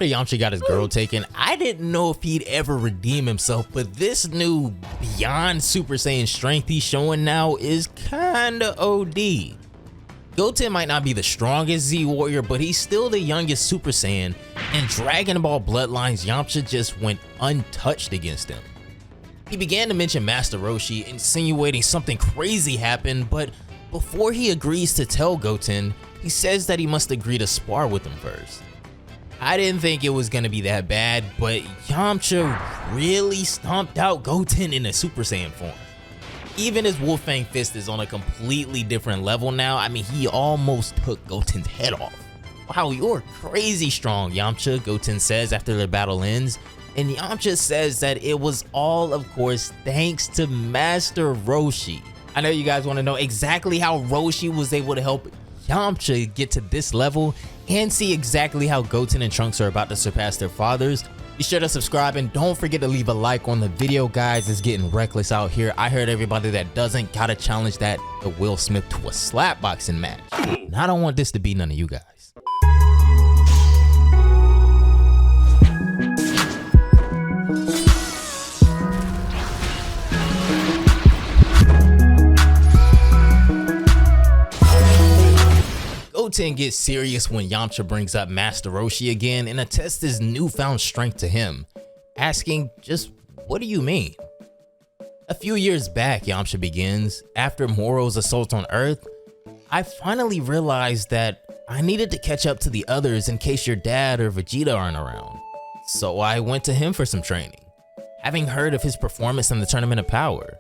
after Yamcha got his girl taken, I didn't know if he'd ever redeem himself, but this new beyond Super Saiyan strength he's showing now is kinda OD. Goten might not be the strongest Z warrior, but he's still the youngest Super Saiyan, and Dragon Ball Bloodlines Yamcha just went untouched against him. He began to mention Master Roshi, insinuating something crazy happened, but before he agrees to tell Goten, he says that he must agree to spar with him first. I didn't think it was gonna be that bad, but Yamcha really stomped out Goten in a Super Saiyan form. Even his Wolfang Fist is on a completely different level now. I mean, he almost took Goten's head off. Wow, you're crazy strong, Yamcha, Goten says after their battle ends. And Yamcha says that it was all, of course, thanks to Master Roshi. I know you guys want to know exactly how Roshi was able to help Yamcha get to this level and see exactly how Goten and Trunks are about to surpass their fathers. Be sure to subscribe and don't forget to leave a like on the video, guys. It's getting reckless out here. I heard everybody that doesn't gotta challenge that to Will Smith to a slap boxing match. And I don't want this to be none of you guys. Goten gets serious when Yamcha brings up Master Roshi again and attests his newfound strength to him, asking just, what do you mean? A few years back, Yamcha begins, after Moro's assault on Earth, I finally realized that I needed to catch up to the others in case your dad or Vegeta aren't around. So I went to him for some training, having heard of his performance in the Tournament of Power.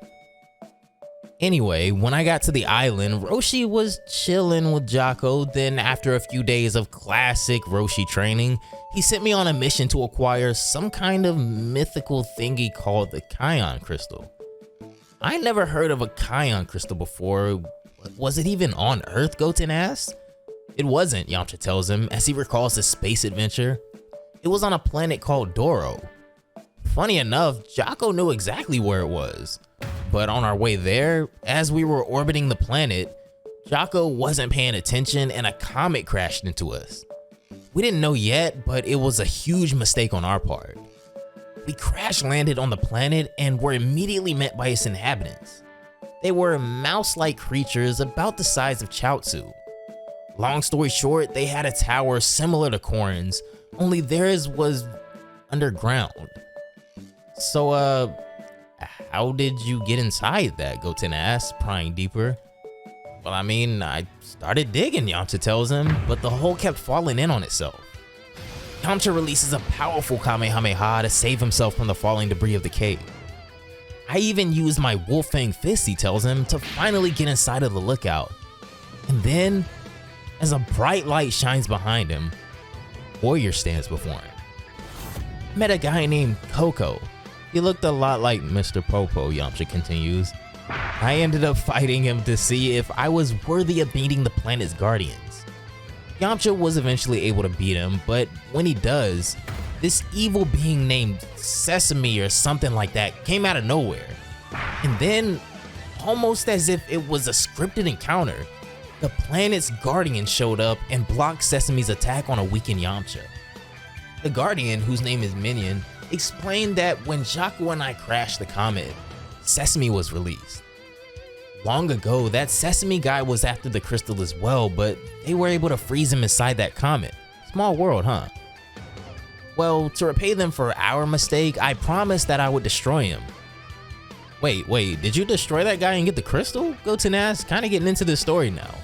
Anyway, when I got to the island, Roshi was chilling with Jocko. Then after a few days of classic Roshi training, he sent me on a mission to acquire some kind of mythical thingy called the Kion Crystal. I never heard of a Kion Crystal before. Was it even on Earth, Goten asks. It wasn't, Yamcha tells him as he recalls his space adventure. It was on a planet called Doro. Funny enough, Jocko knew exactly where it was. But on our way there, as we were orbiting the planet, Jocko wasn't paying attention and a comet crashed into us. We didn't know yet, but it was a huge mistake on our part. We crash landed on the planet and were immediately met by its inhabitants. They were mouse-like creatures about the size of Chaozu. Long story short, they had a tower similar to Korin's, only theirs was underground. So, how did you get inside that? Goten asks, prying deeper. Well, I mean, I started digging, Yamcha tells him, but the hole kept falling in on itself. Yamcha releases a powerful Kamehameha to save himself from the falling debris of the cave. I even used my Wolfang Fist, he tells him, to finally get inside of the lookout. And then, as a bright light shines behind him, Warrior stands before him. I met a guy named Coco. He looked a lot like Mr. Popo, Yamcha continues. I ended up fighting him to see if I was worthy of beating the planet's guardians. Yamcha was eventually able to beat him, but when he does, this evil being named Sesame or something like that came out of nowhere. And then, almost as if it was a scripted encounter, the planet's guardian showed up and blocked Sesame's attack on a weakened Yamcha. The guardian, whose name is Minion, explained that when Jocko and I crashed the comet, Sesame was released. Long ago, that Sesame guy was after the crystal as well, but they were able to freeze him inside that comet. Small world, huh? Well, to repay them for our mistake, I promised that I would destroy him. Wait, did you destroy that guy and get the crystal? Goten asks, kinda getting into this story now.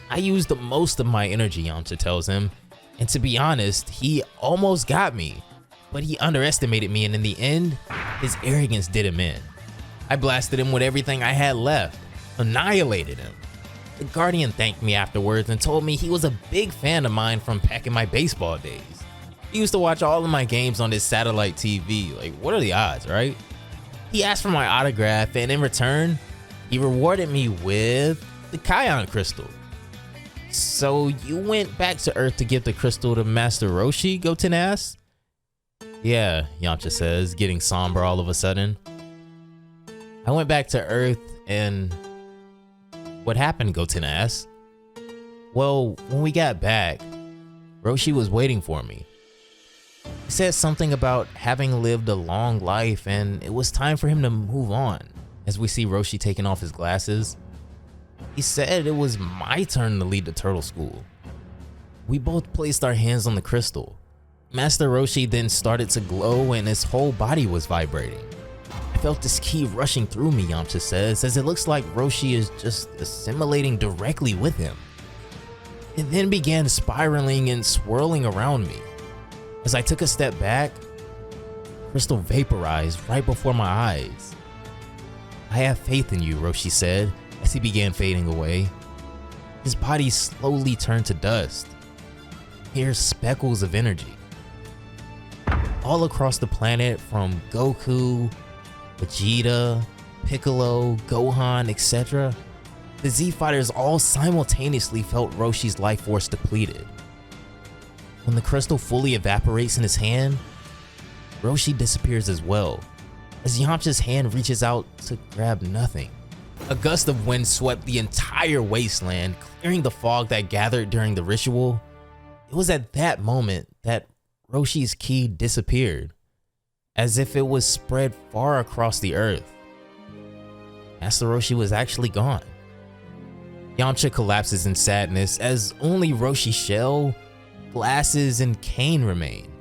I used the most of my energy, Yamcha tells him, and to be honest, he almost got me. But he underestimated me, and in the end, his arrogance did him in. I blasted him with everything I had left, annihilated him. The Guardian thanked me afterwards and told me he was a big fan of mine from back in my baseball days. He used to watch all of my games on his satellite TV, like what are the odds, right? He asked for my autograph, and in return, he rewarded me with the Kion Crystal. So you went back to Earth to give the crystal to Master Roshi, Goten asks? Yeah, Yamcha says, getting somber all of a sudden. I went back to Earth and... What happened, Goten asks? Well, when we got back, Roshi was waiting for me. He said something about having lived a long life and it was time for him to move on. As we see Roshi taking off his glasses, he said it was my turn to lead the turtle school. We both placed our hands on the crystal. Master Roshi then started to glow and his whole body was vibrating. I felt this ki rushing through me, Yamcha says, as it looks like Roshi is just assimilating directly with him. It then began spiraling and swirling around me. As I took a step back, crystal vaporized right before my eyes. I have faith in you, Roshi said as he began fading away. His body slowly turned to dust. Mere speckles of energy. All across the planet, from Goku, Vegeta, Piccolo, Gohan, etc., the Z Fighters all simultaneously felt Roshi's life force depleted. When the crystal fully evaporates in his hand, Roshi disappears as well, as Yamcha's hand reaches out to grab nothing. A gust of wind swept the entire wasteland, clearing the fog that gathered during the ritual. It was at that moment that Roshi's ki disappeared, as if it was spread far across the earth. Master Roshi was actually gone. Yamcha collapses in sadness as only Roshi's shell, glasses, and cane remain,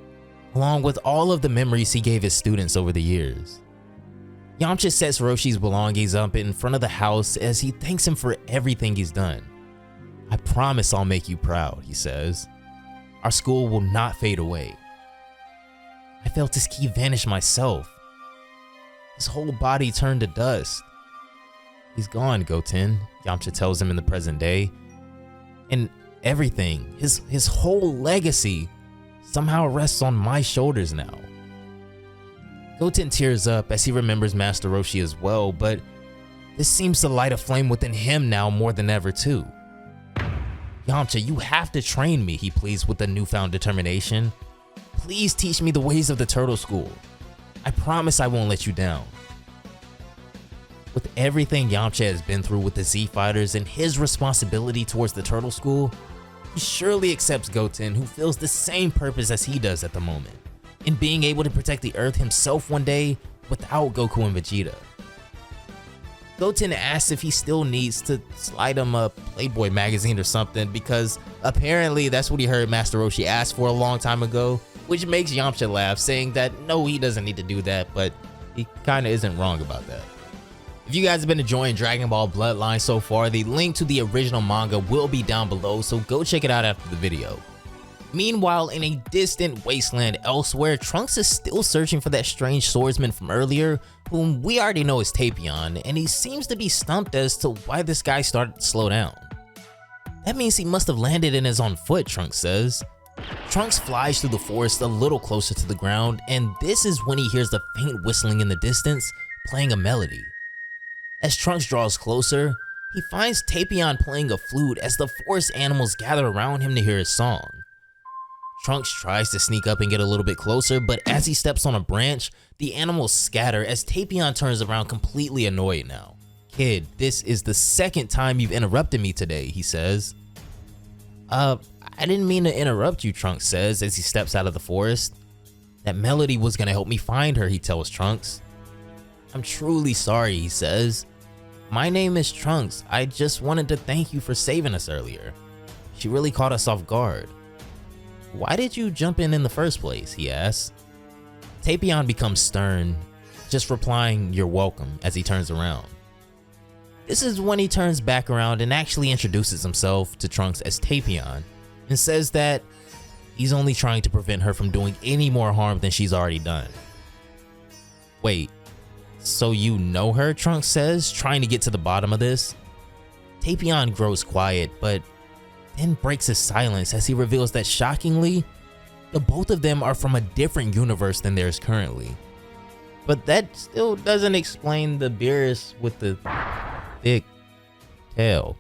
along with all of the memories he gave his students over the years. Yamcha sets Roshi's belongings up in front of the house as he thanks him for everything he's done. I promise I'll make you proud, he says. Our school will not fade away. I felt his ki vanish myself. His whole body turned to dust. He's gone, Goten, Yamcha tells him in the present day. And everything, his whole legacy, somehow rests on my shoulders now. Goten tears up as he remembers Master Roshi as well, but this seems to light a flame within him now more than ever too. Yamcha, you have to train me, he pleads with a newfound determination. Please teach me the ways of the Turtle School. I promise I won't let you down. With everything Yamcha has been through with the Z Fighters and his responsibility towards the Turtle School, he surely accepts Goten, who feels the same purpose as he does at the moment, in being able to protect the Earth himself one day without Goku and Vegeta. Goten asks if he still needs to slide him a Playboy magazine or something, because apparently that's what he heard Master Roshi ask for a long time ago, which makes Yamcha laugh, saying that no, he doesn't need to do that, but he kinda isn't wrong about that. If you guys have been enjoying Dragon Ball Bloodlines so far, the link to the original manga will be down below, so go check it out after the video. Meanwhile, in a distant wasteland elsewhere, Trunks is still searching for that strange swordsman from earlier, whom we already know is Tapion, and he seems to be stumped as to why this guy started to slow down. That means he must have landed in his own foot, Trunks says. Trunks flies through the forest a little closer to the ground, and this is when he hears the faint whistling in the distance, playing a melody. As Trunks draws closer, he finds Tapion playing a flute as the forest animals gather around him to hear his song. Trunks tries to sneak up and get a little bit closer, but as he steps on a branch, the animals scatter as Tapion turns around completely annoyed now. Kid, this is the second time you've interrupted me today, he says. I didn't mean to interrupt you, Trunks says as he steps out of the forest. That melody was gonna help me find her, he tells Trunks. I'm truly sorry, he says. My name is Trunks. I just wanted to thank you for saving us earlier. She really caught us off guard. Why did you jump in the first place, he asks. Tapion becomes stern, just replying, you're welcome, as he turns around. This is when he turns back around and actually introduces himself to Trunks as Tapion, and says that he's only trying to prevent her from doing any more harm than she's already done. Wait, so you know her, Trunks says, trying to get to the bottom of this. Tapion grows quiet, but then breaks his silence as he reveals that shockingly, the both of them are from a different universe than theirs currently. But that still doesn't explain the Beerus with the thick tail.